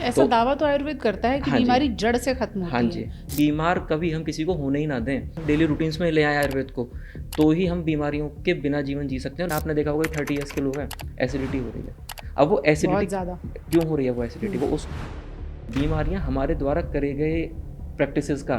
ऐसा दावा तो आयुर्वेद करता है कि हाँ जी, बीमारी जड़ से खत्म हाँ होती जी, है। बीमार कभी हम किसी को होने ही ना दें। डेली रूटीन्स में ले आए आयुर्वेद को, तो ही हम बीमारियों के बिना जीवन जी सकते हैं। और आपने देखा होगा 30 ईयर्स के लोग हैं, एसिडिटी हो रही है। अब वो एसिडिटी बहुत ज़्यादा। क्यों हो रही है? वो एसिडिटी वो उस बीमारियां हमारे द्वारा करे गए प्रैक्टिसेस का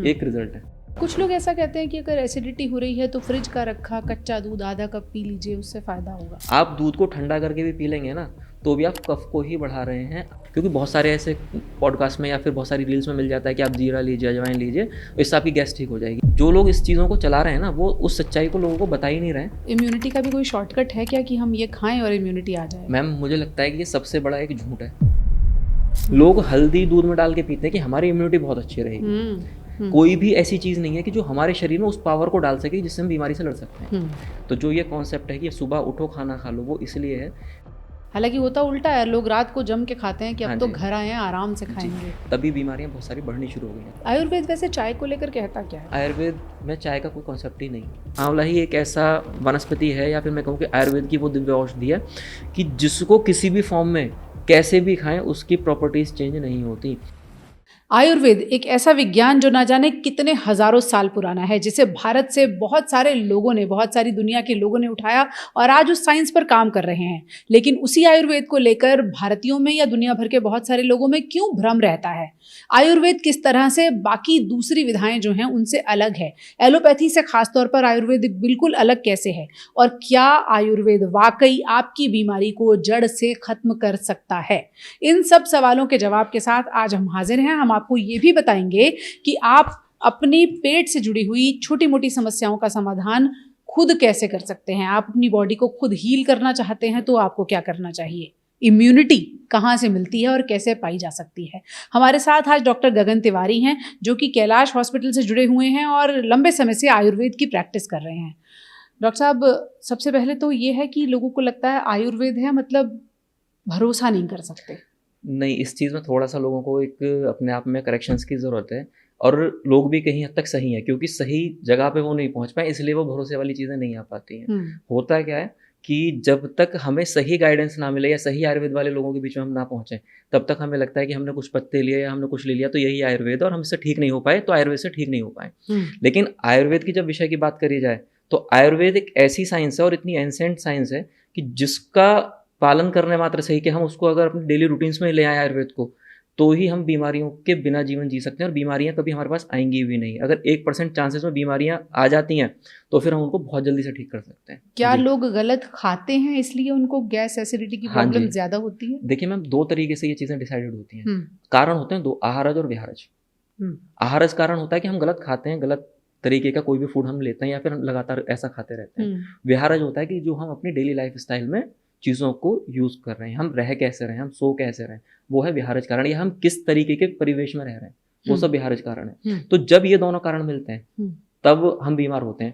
एक रिजल्ट है। कुछ लोग ऐसा कहते हैं कि अगर एसिडिटी हो रही है तो फ्रिज का रखा कच्चा दूध आधा कप पी लीजिए, उससे फ़ायदा होगा। आप दूध को ठंडा करके भी पी लेंगे ना, तो भी आप कफ को ही बढ़ा रहे हैं। क्योंकि बहुत सारे ऐसे पॉडकास्ट में या फिर बहुत सारी रील्स में मिल जाता है कि आप जीरा लीजिए, अजवाइन लीजिए, इससे आपकी गैस ठीक हो जाएगी। जो लोग इस चीज़ों को चला रहे हैं ना, वो उस सच्चाई को लोगों को बता ही नहीं रहे हैं। इम्यूनिटी का भी कोई शॉर्टकट है क्या कि हम ये खाएं और इम्यूनिटी आ जाए? मैम, मुझे लगता है कि ये सबसे बड़ा एक झूठ है। लोग हल्दी दूध में डाल के पीते हैं कि हमारी इम्यूनिटी बहुत अच्छी रहेगी। कोई भी ऐसी चीज़ नहीं है कि जो हमारे शरीर में उस पावर को डाल सके जिससे हम बीमारी से लड़ सकते हैं। तो जो ये कॉन्सेप्ट है कि सुबह उठो खाना खा लो, वो इसलिए है। हालांकि होता उल्टा है, लोग रात को जम के खाते हैं कि अब हाँ तो जी, घर आए हैं आराम से खाएंगे। तभी बीमारियां बहुत सारी बढ़नी शुरू हो गई हैं। आयुर्वेद वैसे चाय को लेकर कहता क्या है? आयुर्वेद में चाय का कोई कॉन्सेप्ट ही नहीं। आंवला ही एक ऐसा वनस्पति है, या फिर मैं कहूँ कि आयुर्वेद की वो दिव्य औषधि है कि जिसको किसी भी फॉर्म में कैसे भी खाएं, उसकी प्रॉपर्टीज चेंज नहीं होती। आयुर्वेद एक ऐसा विज्ञान जो ना जाने कितने हजारों साल पुराना है, जिसे भारत से बहुत सारे लोगों ने, बहुत सारी दुनिया के लोगों ने उठाया और आज उस साइंस पर काम कर रहे हैं। लेकिन उसी आयुर्वेद को लेकर भारतीयों में या दुनिया भर के बहुत सारे लोगों में क्यों भ्रम रहता है? आयुर्वेद किस तरह से बाकी दूसरी विधाएं जो हैं उनसे अलग है? एलोपैथी से खासतौर पर आयुर्वेद बिल्कुल अलग कैसे है? और क्या आयुर्वेद वाकई आपकी बीमारी को जड़ से खत्म कर सकता है? इन सब सवालों के जवाब के साथ आज हम हाजिर हैं। हम आपको ये भी बताएंगे कि आप अपनी पेट से जुड़ी हुई छोटी मोटी समस्याओं का समाधान खुद कैसे कर सकते हैं। आप अपनी बॉडी को खुद हील करना चाहते हैं तो आपको क्या करना चाहिए? इम्यूनिटी कहाँ से मिलती है और कैसे पाई जा सकती है? हमारे साथ आज डॉक्टर गगन तिवारी हैं, जो कि कैलाश हॉस्पिटल से जुड़े हुए हैं और लंबे समय से आयुर्वेद की प्रैक्टिस कर रहे हैं। डॉक्टर साहब, सबसे पहले तो ये है कि लोगों को लगता है आयुर्वेद है मतलब भरोसा नहीं कर सकते। नहीं, इस चीज़ में थोड़ा सा लोगों को एक अपने आप में करेक्शंस की ज़रूरत है। और लोग भी कहीं हद तक सही हैं, क्योंकि सही जगह पे वो नहीं पहुंच पाए, इसलिए वो भरोसे वाली चीज़ें नहीं आ पाती हैं। होता क्या है कि जब तक हमें सही गाइडेंस ना मिले या सही आयुर्वेद वाले लोगों के बीच में हम ना पहुंचे, तब तक हमें लगता है कि हमने कुछ पत्ते लिए या हमने कुछ ले लिया तो यही आयुर्वेद, और हम इससे ठीक नहीं हो पाए तो आयुर्वेद से ठीक नहीं हो पाए। लेकिन आयुर्वेद की जब विषय की बात करी जाए, तो आयुर्वेद एक ऐसी साइंस है और इतनी एंसेंट साइंस है कि जिसका पालन करने मात्र से ही कि हम उसको अगर अपने डेली रूटीन्स में ले आए आयुर्वेद को, तो ही हम बीमारियों के बिना जीवन जी सकते हैं। और बीमारियां कभी हमारे पास आएंगी भी नहीं। अगर 1% चांसेस में बीमारियां आ जाती हैं, तो फिर हम उनको बहुत जल्दी से ठीक कर सकते हैं। क्या लोग गलत खाते हैं इसलिए उनको गैस एसिडिटी की प्रॉब्लम ज्यादा होती है? देखिए मैम, दो तरीके से ये चीज़ें डिसाइडेड होती हैं। कारण होते हैं दो, आहारज और विहारज। आहारज कारण होता है कि हम गलत खाते हैं, गलत तरीके का कोई भी फूड हम लेते हैं या फिर हम लगातार ऐसा खाते रहते हैं। विहारज होता है कि जो हम अपनी डेली लाइफ स्टाइल में चीज़ों को यूज़ कर रहे हैं, हम रह कैसे रहे हैं, हम सो कैसे रहे हैं, वो है विहारज कारण। या हम किस तरीके के परिवेश में रह रहे हैं, वो सब विहारज कारण है। तो जब ये दोनों कारण मिलते हैं, तब हम बीमार होते हैं।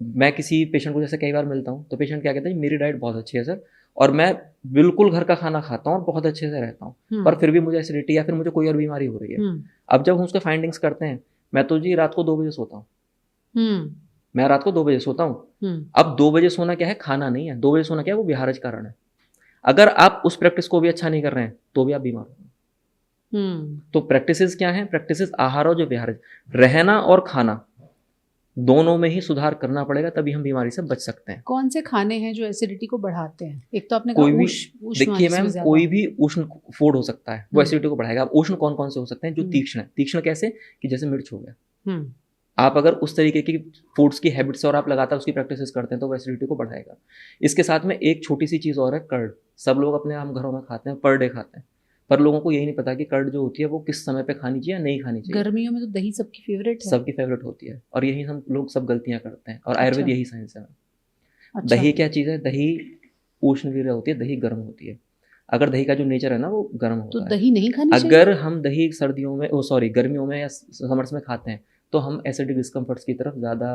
मैं किसी पेशेंट को जैसे कई बार मिलता हूँ, तो पेशेंट क्या कहता है, मेरी डाइट बहुत अच्छी है सर, और मैं बिल्कुल घर का खाना खाता हूँ और बहुत अच्छे से रहता हूँ, पर फिर भी मुझे एसिडिटी या फिर मुझे कोई और बीमारी हो रही है। अब जब हम उसके फाइंडिंग्स करते हैं, मैं तो जी रात को 2 बजे सोता हूँ। मैं रात को 2 बजे सोता हूँ। अब 2 बजे सोना क्या है, खाना नहीं है। 2 बजे सोना क्या है, वो विहारज कारण है। अगर आप उस प्रैक्टिस को भी अच्छा नहीं कर रहे हैं, तो भी आप बीमार हो। तो प्रैक्टिसेस क्या है? प्रैक्टिसेस आहार और जो विहारज, रहना और खाना, दोनों में ही सुधार करना पड़ेगा, तभी हम बीमारी से बच सकते हैं। कौन से खाने हैं जो एसिडिटी को बढ़ाते हैं? एक तो आपने कोई कहा भी, देखिए मैम, कोई भी उष्ण फूड हो सकता है, वो एसिडिटी को बढ़ाएगा। अब उष्ण कौन कौन से हो सकते हैं? जो तीक्ष्ण है। तीक्ष्ण कैसे? कि जैसे मिर्च हो गया। आप अगर उस तरीके की फूड्स की हैबिट्स और आप लगातार उसकी प्रैक्टिसेस करते हैं, तो वो एसिडिटी को बढ़ाएगा। इसके साथ में एक छोटी सी चीज़ और है, कर्ड। सब लोग अपने हम घरों में खाते हैं, पर डे खाते हैं, पर लोगों को यही नहीं पता कि कर्ड जो होती है वो किस समय पे खानी चाहिए या नहीं खानी चाहिए। गर्मियों में तो दही सबकी फेवरेट है। सबकी फेवरेट होती है, और यही हम लोग सब गलतियां करते हैं। और आयुर्वेद यही साइंस है। अच्छा। दही क्या चीज़ है? दही उष्णवीर्य होती है, दही गर्म होती है। अगर दही का जो नेचर है ना, वो गर्म होता है, तो दही नहीं खानी चाहिए। अगर हम दही सर्दियों में, गर्मियों में या समर्स में खाते हैं, तो हम एसिडिक डिस्कम्फर्ट्स की तरफ ज़्यादा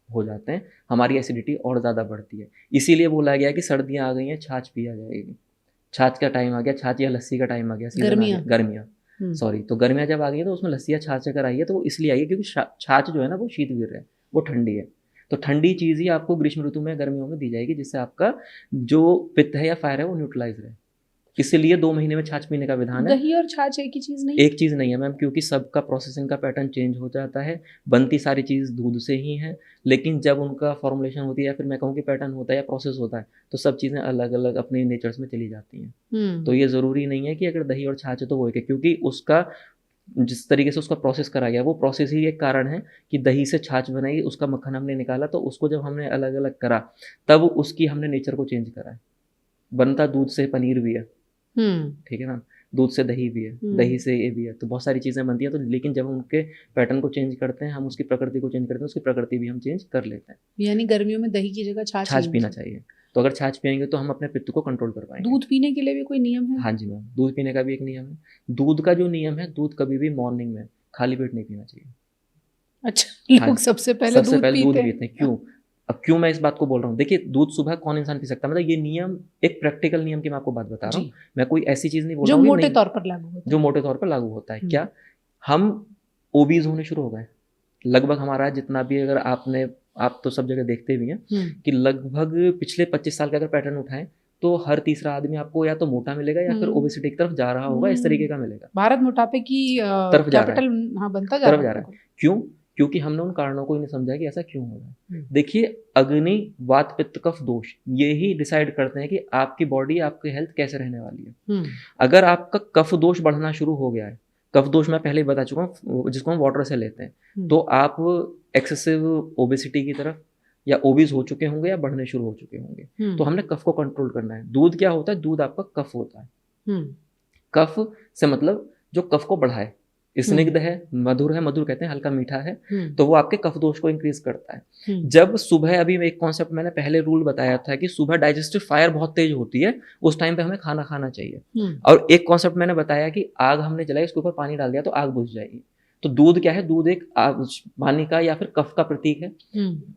हो जाते हैं, हमारी एसिडिटी और ज़्यादा बढ़ती है। इसीलिए बोला गया कि सर्दियाँ आ गई हैं, छाछ पिया जाएगी। छाछ का टाइम आ गया, छाछ या लस्सी का टाइम आ गया, गर्मियाँ तो गर्मियाँ जब आ गई है, तो उसमें लस्सी या छाछ अगर आई है, तो वो इसलिए आई है क्योंकि छाछ जो है ना, वो शीतवीर्य है, वो ठंडी है। तो ठंडी चीज़ ही आपको ग्रीष्म ऋतु में, गर्मियों में दी जाएगी, जिससे आपका जो पित्त है या फायर है वो न्यूट्रलाइज रहे। इसीलिए 2 महीने में छाछ पीने का विधान है। दही और छाछ एक ही चीज नहीं? एक चीज़ नहीं है मैम, क्योंकि सबका प्रोसेसिंग का पैटर्न चेंज हो जाता है। बनती सारी चीज़ दूध से ही है, लेकिन जब उनका फॉर्मुलेशन होती है या फिर मैं कहूँ कि पैटर्न होता है या प्रोसेस होता है, तो सब चीज़ें अलग अलग अपने नेचर्स में चली जाती हैं। तो ये ज़रूरी नहीं है कि अगर दही और छाछ है तो वो एक है, क्योंकि उसका जिस तरीके से उसका प्रोसेस करा गया वो प्रोसेस ही एक कारण है कि दही से छाछ बनाई, उसका मक्खन हमने निकाला, तो उसको जब हमने अलग अलग करा तब उसकी हमने नेचर को चेंज करा है। बनता दूध से पनीर भी है, ठीक है ना, दूध से दही भी है, दही से ये भी है, तो बहुत सारी चीज़ें बनती हैं। तो लेकिन जब हम उनके पैटर्न को चेंज करते हैं, हम उसकी प्रकृति को चेंज करते हैं, उसकी प्रकृति भी हम चेंज कर लेते हैं। यानी गर्मियों में दही की जगह छाछ पीना चाहिए। तो अगर छाछ पियेंगे तो हम अपने पित्त को कंट्रोल कर पाएंगे। दूध पीने के लिए भी कोई नियम है? हाँ जी मैम, दूध पीने का भी एक नियम है। दूध का जो नियम है, दूध कभी भी मॉर्निंग में खाली पेट नहीं पीना चाहिए। अच्छा, लोग सबसे पहले दूध पीते हैं। क्यों? अब क्यों मैं इस बात को बोल रहा हूँ, देखिए दूध सुबह कौन इंसान पी सकता है, मतलब ये नियम एक प्रैक्टिकल नियम की मैं आपको बात बता रहा हूँ। मैं कोई ऐसी चीज नहीं बोल रहा हूँ जो मोटे तौर पर लागू होता है। जो मोटे तौर पर लागू होता है। क्या हम ओबीज होने शुरू हो गए? लगभग हमारा जितना भी, अगर आप तो सब जगह देखते भी हैं कि लगभग पिछले 25 साल का अगर पैटर्न उठाएं तो हर तीसरा आदमी आपको या तो मोटा मिलेगा या फिर ओबेसिटी की तरफ जा रहा होगा, इस तरीके का मिलेगा। भारत मोटापे की तरफ जा रहा है। हाँ, बनता जा रहा है। क्यों? क्योंकि हमने उन कारणों को ही नहीं समझा कि ऐसा क्यों हो रहा है। देखिए, अग्नि, वात, पित्त, कफ, दोष, ये ही डिसाइड करते हैं कि आपकी बॉडी, आपकी हेल्थ कैसे रहने वाली है। अगर आपका कफ दोष बढ़ना शुरू हो गया है, कफ दोष मैं पहले ही बता चुका हूँ, जिसको हम वाटर से लेते हैं, तो आप एक्सेसिव ओबेसिटी की तरफ या ओबीज हो चुके होंगे या बढ़ने शुरू हो चुके होंगे। तो हमने कफ को कंट्रोल करना है। दूध क्या होता है? दूध आपका कफ होता है। कफ से मतलब जो कफ को बढ़ाए, स्निग्ध है, मधुर है, मधुर कहते हैं हल्का मीठा है, तो वो आपके कफ दोष को इंक्रीज करता है। जब सुबह, अभी एक कॉन्सेप्ट मैंने पहले रूल बताया था कि सुबह डाइजेस्टिव फायर बहुत तेज होती है, उस टाइम पे हमें खाना खाना चाहिए। और एक कॉन्सेप्ट मैंने बताया कि आग हमने जलाई, उसके ऊपर पानी डाल दिया तो आग बुझ जाएगी। तो दूध क्या है? दूध एक पानी का या फिर कफ का प्रतीक है।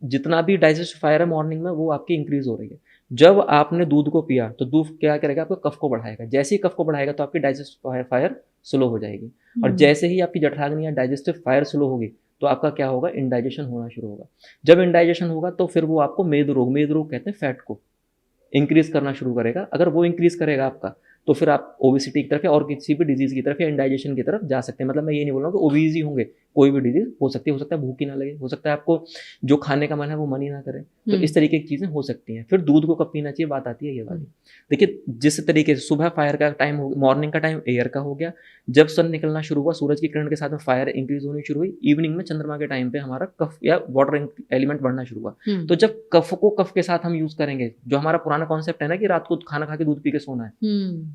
जितना भी डाइजेस्टिव फायर है मॉर्निंग में, वो आपकी इंक्रीज हो रही है। जब आपने दूध को पिया तो दूध क्या करेगा? आपको कफ को बढ़ाएगा। जैसे ही कफ को बढ़ाएगा तो आपकी डाइजेस्टिव फायर स्लो हो जाएगी, और जैसे ही आपकी जठराग्नि या डाइजेस्टिव फायर स्लो होगी तो आपका क्या होगा? इंडाइजेशन होना शुरू होगा। जब इंडाइजेशन होगा तो फिर वो आपको मेद रोग कहते हैं, फैट को इंक्रीज करना शुरू करेगा। अगर वो इंक्रीज करेगा आपका, तो फिर आप ओबेसिटी की तरफ या और किसी भी डिजीज की तरफ या इंडाइजेशन की तरफ जा सकते हैं। मतलब मैं ये नहीं बोल रहा हूँ कि ओबीज ही होंगे, कोई भी डिजीज हो सकती है। हो सकता है भूख ही ना लगे, हो सकता है आपको जो खाने का मन है वो मन ही ना करे, तो इस तरीके की चीजें हो सकती हैं। फिर दूध को कब पीना चाहिए, बात आती है ये वाली। देखिए, जिस तरीके से सुबह फायर का टाइम हो, मॉर्निंग का टाइम एयर का हो गया, जब सन निकलना शुरू हुआ, सूरज की किरण के साथ में फायर इंक्रीज होनी शुरू हुई। इवनिंग में चंद्रमा के टाइम पे हमारा कफ या वाटर एलिमेंट बढ़ना शुरू हुआ। तो जब कफ को कफ के साथ हम यूज करेंगे, जो हमारा पुराना कॉन्सेप्ट है ना कि रात को खाना खा के दूध पी के सोना है,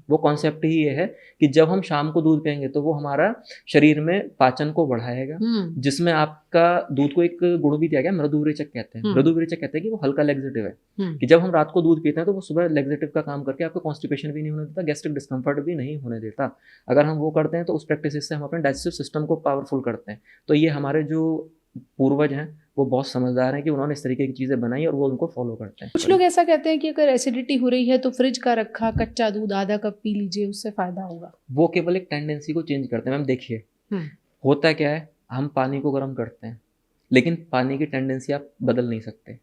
वो कॉन्सेप्ट ही ये है कि जब हम शाम को दूध पियेंगे तो वो हमारा शरीर में पाचन को बढ़ाएगा, जिसमें आपका दूध को एक गुण भी दिया गया, मृदुविरेचक कहते हैं। मृदुविरेचक कहते हैं कि वो हल्का लेग्जेटिव है, कि जब हम रात को दूध पीते हैं तो वो सुबह लेग्जेटिव का काम करके आपको कॉन्स्टिपेशन भी नहीं होने देता, गैस्ट्रिक डिस्कम्फर्ट भी नहीं होने देता। अगर हम वो करते हैं तो उस प्रैक्टिस से हम अपने डाइजेस्टिव सिस्टम को पावरफुल करते हैं। तो ये हमारे जो पूर्वज हैं वो बहुत समझदार हैं कि उन्होंने इस तरीके की चीजें बनाई और वो उनको फॉलो करते हैं। कुछ लोग ऐसा कहते हैं कि अगर एसिडिटी हो रही है तो फ्रिज का रखा कच्चा दूध आधा कप पी लीजिए, उससे फायदा होगा। वो केवल एक टेंडेंसी को चेंज करते हैं। मैम देखिए, होता क्या है, हम पानी को गर्म करते हैं, लेकिन पानी की टेंडेंसी आप बदल नहीं सकते।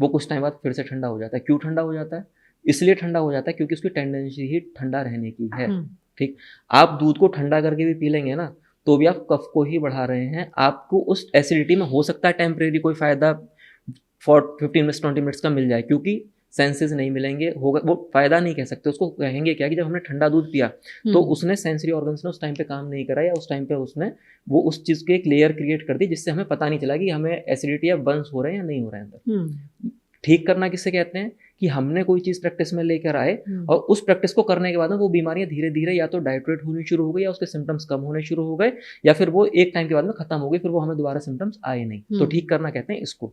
वो कुछ टाइम बाद फिर से ठंडा हो जाता है। क्यों ठंडा हो जाता है? इसलिए ठंडा हो जाता है क्योंकि उसकी टेंडेंसी ही ठंडा रहने की है। ठीक, आप दूध को ठंडा करके भी पी लेंगे ना, तो भी आप कफ को ही बढ़ा रहे हैं। आपको उस एसिडिटी में हो सकता है टेम्परेरी कोई फायदा 15 मिनट्स 20 मिनट्स का मिल जाए, क्योंकि सेंसेस नहीं मिलेंगे, होगा वो फायदा नहीं कह सकते उसको। कहेंगे क्या कि जब हमने ठंडा दूध पिया तो उसने सेंसरी ऑर्गन्स ने उस टाइम पे काम नहीं करा, या उस टाइम पे उसने वो उस चीज के एक लेयर क्रिएट कर दी जिससे हमें पता नहीं चला कि हमें एसिडिटी या बर्न्स हो रहे हैं या नहीं हो रहे हैं अंदर। ठीक करना किससे कहते हैं? कि हमने कोई चीज प्रैक्टिस में लेकर आए और उस प्रैक्टिस को करने के बाद में वो बीमारियां धीरे धीरे या तो डाइट्रेट होनी शुरू हो गई, या उसके सिम्टम्स कम होने शुरू हो गए, या फिर वो एक टाइम के बाद में खत्म हो गई, फिर वो हमें दोबारा सिम्टम्स आए नहीं। तो ठीक करना कहते हैं इसको।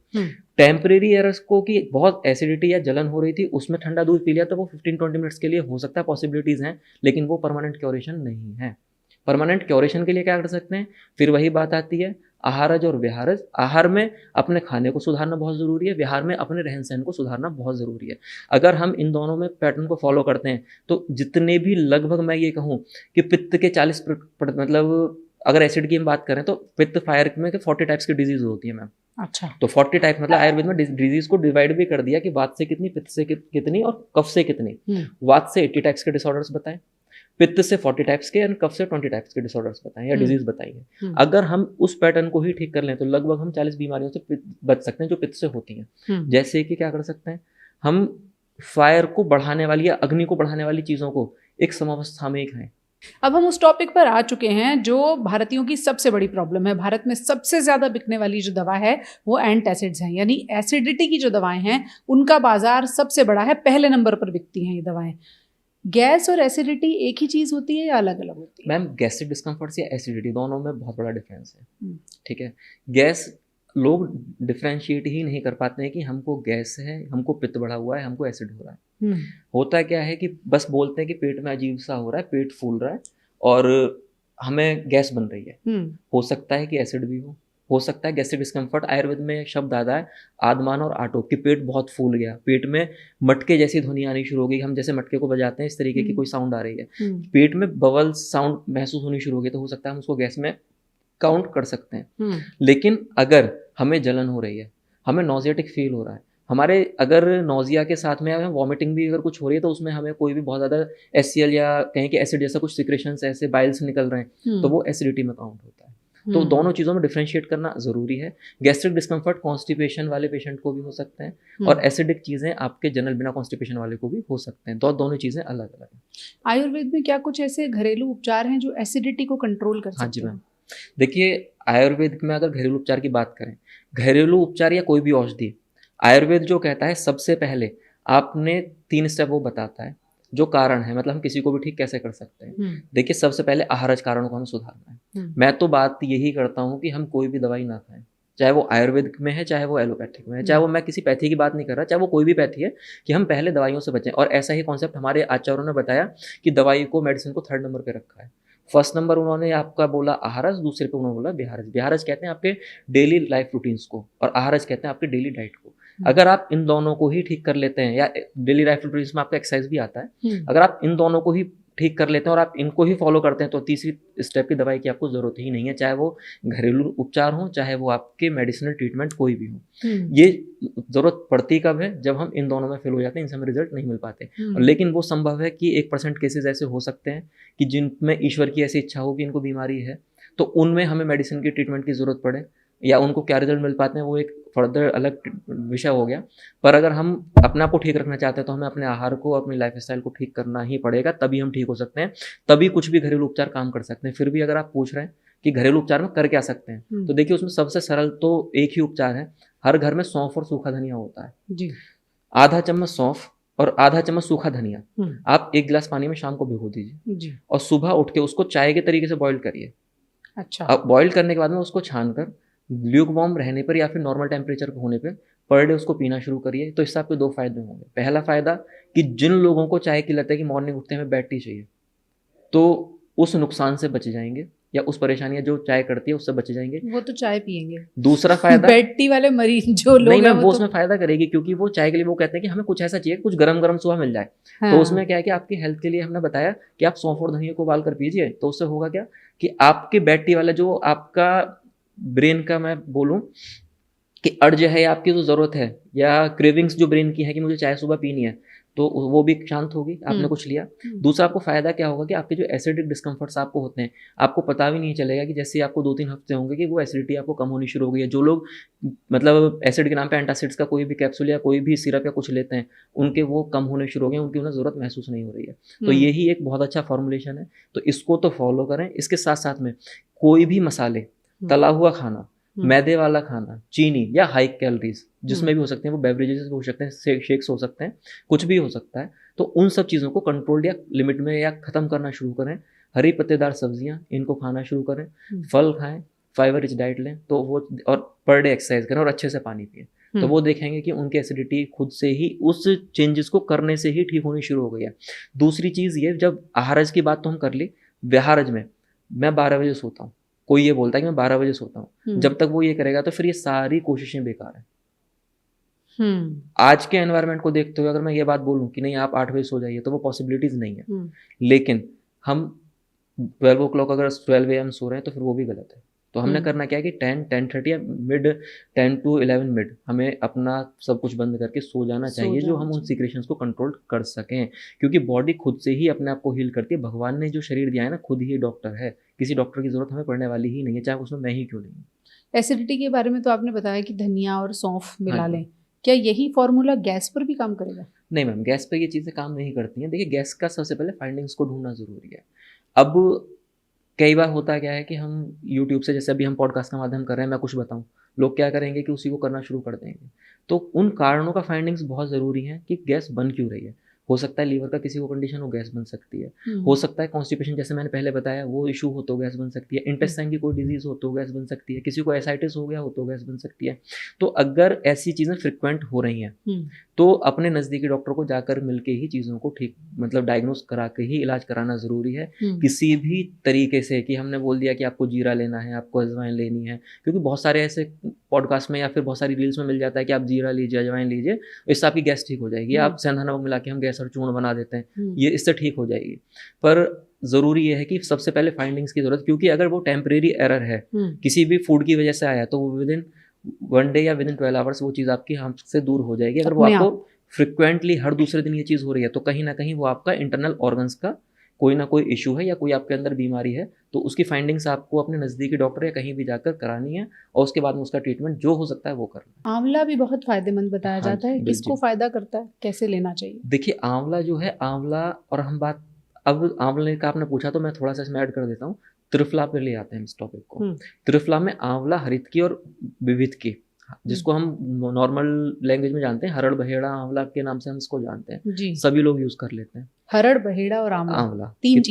टेम्परेरी एरर्स को कि बहुत एसिडिटी या जलन हो रही थी, उसमें ठंडा दूध पी लिया तो वो 15-20 मिनट्स के लिए हो सकता है, पॉसिबिलिटीज हैं, लेकिन वो परमानेंट क्योरेशन नहीं है। परमानेंट क्योरेशन के लिए क्या कर सकते हैं? फिर वही बात आती है, आहारज और विहारज। आहार में अपने खाने को सुधारना बहुत ज़रूरी है, विहार में अपने रहन सहन को सुधारना बहुत ज़रूरी है। अगर हम इन दोनों में पैटर्न को फॉलो करते हैं तो जितने भी, लगभग मैं ये कहूँ कि पित्त के 40% मतलब अगर एसिड की हम बात करें तो पित्त फायर में 40 टाइप्स की डिजीज होती है मैम। अच्छा। तो 40 टाइप मतलब आयुर्वेद में डिजीज को डिवाइड भी कर दिया कि वात से कितनी, पित्त से कितनी और कफ से कितनी। वात से 80 टाइप्स के डिसऑर्डर्स बताएं, पित्त से 40 टाइप्स के और कफ से 20 टाइप्स के डिसऑर्डर्स बताएं या डिजीज बताइए। अगर हम उस पैटर्न को ही ठीक कर लें तो लगभग हम 40 बीमारियों से बच सकते हैं जो पित्त से होती हैं। जैसे कि क्या कर सकते हैं हम, फायर को बढ़ाने वाली या अग्नि को बढ़ाने वाली चीजों को एक समावस्था में ही खाएं। अब हम उस टॉपिक पर आ चुके हैं जो भारतीयों की सबसे बड़ी प्रॉब्लम है। भारत में सबसे ज्यादा बिकने वाली जो दवा है वो एंटासिड्स हैं, यानी एसिडिटी की जो दवाएं हैं उनका बाजार सबसे बड़ा है, पहले नंबर पर बिकती हैं ये दवाएं। गैस और एसिडिटी एक ही चीज होती है या अलग अलग होती है? मैम गैस्ट्रिक डिस्कम्फर्ट या एसिडिटी दोनों में बहुत बड़ा डिफरेंस है। ठीक है, गैस लोग डिफ्रेंशिएट ही नहीं कर पाते हैं कि हमको गैस है, हमको पित्त बढ़ा हुआ है, हमको एसिड हो रहा है। होता क्या है कि बस बोलते हैं कि पेट में अजीब सा हो रहा है, पेट फूल रहा है और हमें गैस बन रही है। हो सकता है कि एसिड भी हो सकता है गैस्ट्रिक डिस्कम्फर्ट। आयुर्वेद में एक शब्द आता है आदमान और आटो, कि पेट बहुत फूल गया, पेट में मटके जैसी ध्वनि आनी शुरू हो गई, हम जैसे मटके को बजाते हैं इस तरीके की कोई साउंड आ रही है, पेट में बबल साउंड महसूस होनी शुरू हो गई, तो हो सकता है हम उसको गैस में काउंट कर सकते हैं। लेकिन अगर हमें जलन हो रही है, हमें नॉजियाटिक फील हो रहा है, हमारे अगर नोजिया के साथ में हमें वॉमिटिंग भी अगर कुछ हो रही है तो उसमें हमें कोई भी बहुत ज़्यादा HCl या कहें कि एसिड जैसा कुछ सिक्रेशंस ऐसे बाइल्स निकल रहे हैं तो वो एसिडिटी में काउंट होता है। तो दोनों चीज़ों में डिफरेंशिएट करना ज़रूरी है। गैस्ट्रिक डिस्कम्फर्ट कॉन्स्टिपेशन वाले पेशेंट को भी हो सकते हैं और एसिडिक चीज़ें आपके जनरल बिना कॉन्स्टिपेशन वाले को भी हो सकते हैं। दोनों चीज़ें अलग अलग हैं। आयुर्वेद में क्या कुछ ऐसे घरेलू उपचार हैं जो एसिडिटी को कंट्रोल कर सकते हैं? हाँ जी मैम, देखिए आयुर्वेद में अगर घरेलू उपचार की बात करें, घरेलू उपचार या कोई भी औषधि, आयुर्वेद जो कहता है सबसे पहले आपने 3 स्टेप वो बताता है जो कारण है, मतलब हम किसी को भी ठीक कैसे कर सकते हैं। देखिए सबसे पहले आहारज कारणों को हमें सुधारना है। मैं तो बात यही करता हूँ कि हम कोई भी दवाई ना खाएं, चाहे वो आयुर्वेदिक में है चाहे वो एलोपैथिक में है, चाहे वो, मैं किसी पैथी की बात नहीं कर रहा, चाहे वो कोई भी पैथी है, कि हम पहले दवाइयों से बचें। और ऐसा ही कॉन्सेप्ट हमारे आचार्यों ने बताया कि दवाई को, मेडिसिन को 3rd नंबर पे रखा है। फर्स्ट नंबर उन्होंने आपका बोला आहारज, दूसरे पे उन्होंने बोला बिहारज। बिहारज कहते हैं आपके डेली लाइफ रूटीन्स को और आहारज कहते हैं आपके डेली डाइट को। अगर आप इन दोनों को ही ठीक कर लेते हैं, या डेली लाइफ रूटीन्स में आपका एक्सरसाइज भी आता है, अगर आप इन दोनों को ही ठीक कर लेते हैं और आप इनको ही फॉलो करते हैं तो तीसरी स्टेप की दवाई की आपको जरूरत ही नहीं है, चाहे वो घरेलू उपचार हो चाहे वो आपके मेडिसिनल ट्रीटमेंट कोई भी हो। ये जरूरत पड़ती कब है? जब हम इन दोनों में फेल हो जाते हैं, इनसे हमें रिजल्ट नहीं मिल पाते। लेकिन वो संभव है कि 1% केसेस ऐसे हो सकते हैं कि जिनमें ईश्वर की ऐसी इच्छा हो कि इनको बीमारी है, तो उनमें हमें मेडिसिन की ट्रीटमेंट की जरूरत पड़े, या उनको क्या रिजल्ट मिल पाते हैं वो एक फर्दर अलग विषय हो गया। पर अगर हम अपने आप को ठीक रखना चाहते हैं तो हमें अपने आहार को, अपनी लाइफस्टाइल को ठीक करना ही पड़ेगा, तभी हम ठीक हो सकते हैं, तभी कुछ भी घरेलू उपचार काम कर सकते हैं। फिर भी अगर आप पूछ रहे हैं कि घरेलू उपचार में कर क्या सकते हैं, तो देखिए उसमें सबसे सरल तो एक ही उपचार है, हर घर में सौंफ और सूखा धनिया होता है जी। आधा चम्मच सौंफ और आधा चम्मच सूखा धनिया आप 1 गिलास पानी में शाम को भिगो दीजिए और सुबह उठ के उसको चाय के तरीके से बॉईल करिए। अच्छा। अब बॉईल करने के बाद में उसको छानकर ल्यूक वार्म रहने पर या फिर नॉर्मल टेम्परेचर होने पर पर डे उसको पीना शुरू करिए। तो इससे आपके 2 फायदे होंगे। पहला फायदा कि जिन लोगों को चाय की लत है कि मॉर्निंग उठते हमें बेड टी चाहिए, तो उस नुकसान से बच जाएंगे, या उस परेशानियां जो चाय करती है उससे बच जाएंगे, वो तो चाय पिएंगे। दूसरा फायदा बेड टी वाले मरीज जो लोग नहीं, वो उसमें फायदा करेगी, क्योंकि वो चाय के लिए वो कहते हैं कि हमें कुछ ऐसा चाहिए, कुछ गरम गरम सुबह मिल जाए। हाँ। तो उसमें क्या है कि आपकी हेल्थ के लिए हमने बताया कि आप सौंफ और धनिया को उबाल कर पीजिए, तो उससे होगा क्या कि आपके बेड टी वाला जो आपका ब्रेन का, मैं बोलूं कि अर्ज है आपकी जो जरूरत है या क्रेविंग्स जो ब्रेन की है कि मुझे चाय सुबह पीनी है, तो वो भी शांत होगी, आपने कुछ लिया। दूसरा आपको फायदा क्या होगा कि आपके जो एसिडिक डिस्कम्फर्ट्स आपको होते हैं, आपको पता भी नहीं चलेगा कि जैसे आपको 2-3 हफ्ते होंगे कि वो एसिडिटी आपको कम होनी शुरू हो गई है। जो लोग मतलब एसिड के नाम पे एंटासिड्स का कोई भी कैप्सूल या कोई भी सिरप या कुछ लेते हैं, उनके वो कम होने शुरू हो गए, उनकी उन्हें जरूरत महसूस नहीं हो रही है। तो यही एक बहुत अच्छा फॉर्मुलेशन है, तो इसको तो फॉलो करें। इसके साथ साथ में कोई भी मसाले, तला हुआ खाना, मैदे वाला खाना, चीनी या हाई कैलोरीज जिसमें भी हो सकते हैं, वो बेवरेजेस हो सकते हैं, शेक्स हो सकते हैं, कुछ भी हो सकता है, तो उन सब चीज़ों को कंट्रोल या लिमिट में या ख़त्म करना शुरू करें। हरी पत्तेदार सब्जियां इनको खाना शुरू करें, फल खाएं, फाइबर रिच डाइट लें, तो वो, और पर डे एक्सरसाइज करें और अच्छे से पानी पिएं, तो वो देखेंगे कि उनकी एसिडिटी खुद से ही उस चेंजेस को करने से ही ठीक होनी शुरू हो गई है। दूसरी चीज़ ये, जब आहारज की बात तो हम कर ली, विहारज में मैं 12 बजे सोता हूँ, कोई ये बोलता है कि मैं 12 बजे सोता हूँ, जब तक वो ये करेगा तो फिर ये सारी कोशिशें बेकार है। आज के एनवायरनमेंट को देखते हुए अगर मैं ये बात बोलूं कि नहीं आप 8 बजे सो जाइए, तो वो पॉसिबिलिटीज नहीं है। लेकिन हम 12 o'clock अगर 12 AM सो रहे हैं तो फिर वो भी गलत है। तो हमने हम्म। करना क्या है कि 10-10:30 या मिड 10 to 11 मिड हमें अपना सब कुछ बंद करके सो जाना सो चाहिए, जो जाना हम उन चाहिए। सीक्रेशंस को कंट्रोल कर सकें, क्योंकि बॉडी खुद से ही अपने आप को हील करती है। भगवान ने जो शरीर दिया है ना, खुद ही डॉक्टर है, किसी डॉक्टर की जरूरत हमें पड़ने वाली ही नहीं है, चाहे उसमें मैं ही क्यों नहीं हूँ। एसिडिटी के बारे में तो आपने बताया कि धनिया और सौंफ हाँ मिला जी। लें, क्या यही फॉर्मूला गैस पर भी काम करेगा? नहीं मैम, गैस पे ये चीज़ें काम नहीं करती हैं। देखिए, गैस का सबसे पहले फाइंडिंग्स को ढूंढना ज़रूरी है। अब कई बार होता क्या है कि हम यूट्यूब से, जैसे अभी हम पॉडकास्ट का माध्यम कर रहे हैं, मैं कुछ बताऊं, लोग क्या करेंगे कि उसी को करना शुरू कर देंगे। तो उन कारणों का फाइंडिंग्स बहुत ज़रूरी है कि गैस बन क्यों रही है। हो सकता है लीवर का किसी को कंडीशन हो, गैस बन सकती है। हो सकता है कॉन्स्टिपेशन, जैसे मैंने पहले बताया, वो इशू हो तो गैस बन सकती है। इंटेस्टाइन की कोई डिजीज हो तो गैस बन सकती है। किसी को एसाइटिस हो गया हो तो गैस बन सकती है। तो अगर ऐसी चीज़ें फ्रिक्वेंट हो रही हैं तो अपने नज़दीकी डॉक्टर को जाकर मिलके ही चीज़ों को ठीक, मतलब डायग्नोस करा के ही इलाज कराना ज़रूरी है। किसी भी तरीके से कि हमने बोल दिया कि आपको जीरा लेना है, आपको अजवाइन लेनी है, क्योंकि बहुत सारे ऐसे पॉडकास्ट में या फिर बहुत सारी रील्स में मिल जाता है कि आप जीरा लीजिए, अजवाइन लीजिए, इससे आपकी गैस ठीक हो जाएगी। आप सेंधा नमक मिला के हम गैस और चूर्ण बना देते हैं, ये इससे ठीक हो जाएगी। पर ज़रूरी ये है कि सबसे पहले फाइंडिंग्स की ज़रूरत, क्योंकि अगर वो टेम्परेरी एरर है, किसी भी फूड की वजह से आया, तो वो विदिन 1 डे या विदिन 12 आवर्स वो चीज़ आपकी हमसे दूर हो जाएगी। अगर वो आपको फ्रिक्वेंटली हर दूसरे दिन ये चीज़ हो रही है, तो कहीं ना कहीं वो आपका इंटरनल ऑर्गन्स का कोई ना कोई इशू है या कोई आपके अंदर बीमारी है। तो उसकी फाइंडिंग्स आपको अपने नज़दीकी डॉक्टर या कहीं भी जाकर करानी है, और उसके बाद में उसका ट्रीटमेंट जो हो सकता है वो करना। आंवला भी बहुत फायदेमंद बताया हाँ जाता है, जी, किसको फायदा करता है, कैसे लेना चाहिए? देखिए, आंवला जो है, आंवला, और हम बात अब आंवले का आपने पूछा तो मैं थोड़ा सा इसमें ऐड कर देता हूँ। त्रिफला पे ले आते हैं इस टॉपिक को। त्रिफला में आंवला, हरितकी और विविधकी, जिसको हम नॉर्मल लैंग्वेज में जानते हैं हरड़ बहेड़ा आंवला के नाम से हम इसको जानते हैं, जी। सभी लोग यूज कर लेते हैं। हरड़, बहेड़ा और आंवला, तीन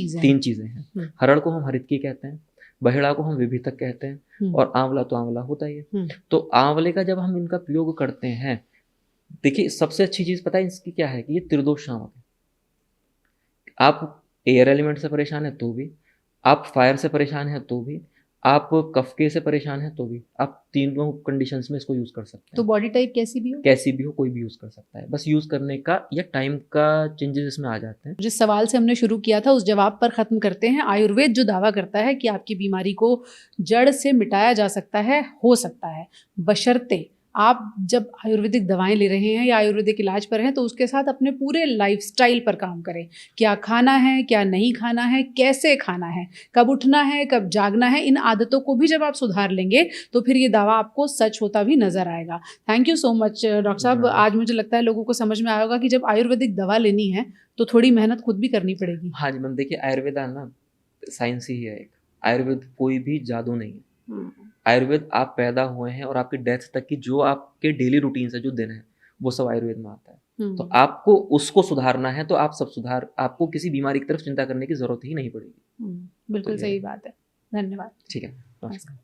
चीजें हैं। हरड़ को हम हरितकी कहते हैं, बहेड़ा को हम विभितक कहते हैं, और आंवला तो आंवला होता ही है। तो आंवले का जब हम इनका प्रयोग करते हैं, देखिए सबसे अच्छी चीज पता है इसकी क्या है, कि ये त्रिदोष शामक है। आप एयर एलिमेंट से परेशान है तो भी, आप फायर से परेशान है तो भी, आप कफके से परेशान है तो भी, आप तीनों कंडीशंस में इसको यूज कर सकते हैं। तो बॉडी टाइप कैसी भी हो कोई भी यूज कर सकता है, बस यूज करने का या टाइम का चेंजेस इसमें आ जाते हैं। जिस सवाल से हमने शुरू किया था उस जवाब पर खत्म करते हैं। आयुर्वेद जो दावा करता है कि आपकी बीमारी को जड़ से मिटाया जा सकता है, हो सकता है, बशर्ते आप जब आयुर्वेदिक दवाएं ले रहे हैं या आयुर्वेदिक इलाज पर हैं तो उसके साथ अपने पूरे लाइफस्टाइल पर काम करें। क्या खाना है, क्या नहीं खाना है, कैसे खाना है, कब उठना है, कब जागना है, इन आदतों को भी जब आप सुधार लेंगे तो फिर ये दावा आपको सच होता भी नजर आएगा। Thank you so much doctor साहब। आज मुझे लगता है लोगों को समझ में आया होगा कि जब आयुर्वेदिक दवा लेनी है तो थोड़ी मेहनत खुद भी करनी पड़ेगी। हाँ जी मैम, देखिए आयुर्वेद ना साइंस ही है एक। आयुर्वेद कोई भी जादू नहीं है। आयुर्वेद आप पैदा हुए हैं और आपकी डेथ तक की जो आपके डेली रूटीन है, जो दिन है, वो सब आयुर्वेद में आता है। तो आपको उसको सुधारना है तो आप सब सुधार, आपको किसी बीमारी की तरफ चिंता करने की जरूरत ही नहीं पड़ेगी। बिल्कुल सही बात है। धन्यवाद। ठीक है, नमस्कार।